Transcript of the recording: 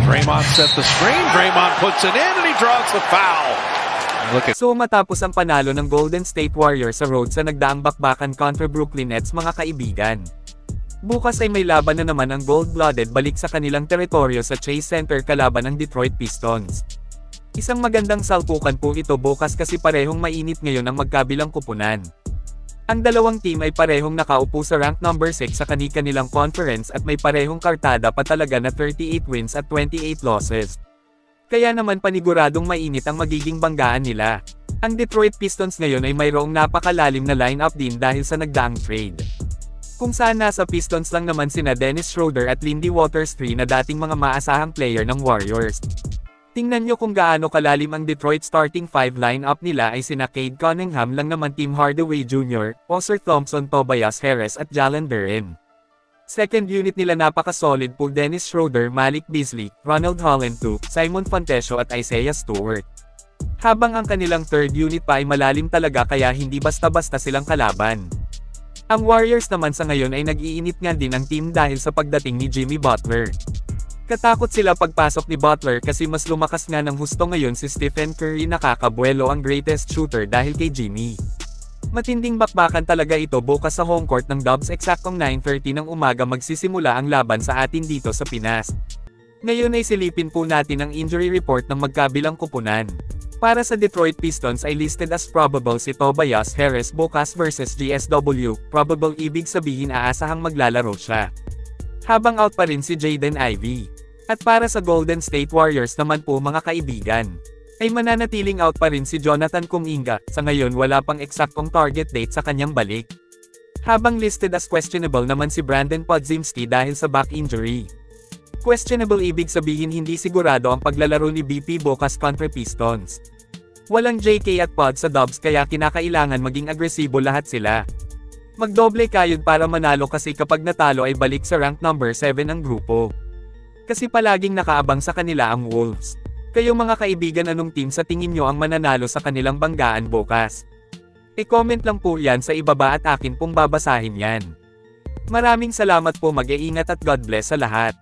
Draymond set the screen. Draymond puts it in and he draws the foul. Look at So matapos ang panalo ng Golden State Warriors sa road sa nagdaang bakbakan kontra Brooklyn Nets mga kaibigan. Bukas ay may laban na naman ang gold-blooded balik sa kanilang teritoryo sa Chase Center kalaban ng Detroit Pistons. Isang magandang salpukan po ito bukas kasi parehong mainit ngayon ang magkabilang kupunan. Ang dalawang team ay parehong nakaupo sa rank number 6 sa kani-kanilang conference at may parehong kartada pa talaga na 38 wins at 28 losses. Kaya naman paniguradong mainit ang magiging banggaan nila. Ang Detroit Pistons ngayon ay mayroong napakalalim na lineup din dahil sa nagdaang trade. Kung saan nasa Pistons lang naman sina Dennis Schroeder at Lindy Waters III na dating mga maasahang player ng Warriors. Tingnan nyo kung gaano kalalim ang Detroit starting 5 lineup nila ay sina Cade Cunningham lang naman Tim Hardaway Jr., Ausar Thompson, Tobias Harris at Jalen Duren. Second unit nila napaka-solid po Dennis Schroeder, Malik Beasley, Ronald Holland II, Simon Fontecchio at Isaiah Stewart. Habang ang kanilang third unit pa ay malalim talaga kaya hindi basta-basta silang kalaban. Ang Warriors naman sa ngayon ay nag-iinit nga din ang team dahil sa pagdating ni Jimmy Butler. Katakot sila pagpasok ni Butler kasi mas lumakas nga ng husto ngayon si Stephen Curry nakakabuelo ang greatest shooter dahil kay Jimmy. Matinding bakbakan talaga ito bukas sa home court ng Dubs eksaktong 9:30 ng umaga magsisimula ang laban sa atin dito sa Pinas. Ngayon ay silipin po natin ang injury report ng magkabilang kupunan. Para sa Detroit Pistons ay listed as probable si Tobias Harris bukas versus GSW, probable ibig sabihin aasahang maglalaro siya. Habang out pa rin si Jaden Ivey. At para sa Golden State Warriors naman po mga kaibigan, ay mananatiling out pa rin si Jonathan Kuminga, sa ngayon wala pang eksaktong target date sa kanyang balik. Habang listed as questionable naman si Brandon Podziemski dahil sa back injury. Questionable ibig sabihin hindi sigurado ang paglalaro ni BP bukas kontra Pistons. Walang JK at Pod sa Dubs kaya kinakailangan maging agresibo lahat sila. Magdoble kayod para manalo kasi kapag natalo ay balik sa rank number 7 ang grupo. Kasi palaging nakaabang sa kanila ang Wolves. Kayo mga kaibigan anong team sa tingin nyo ang mananalo sa kanilang banggaan bukas? E-comment lang po yan sa ibaba at akin pong babasahin yan. Maraming salamat po mag-iingat at God bless sa lahat.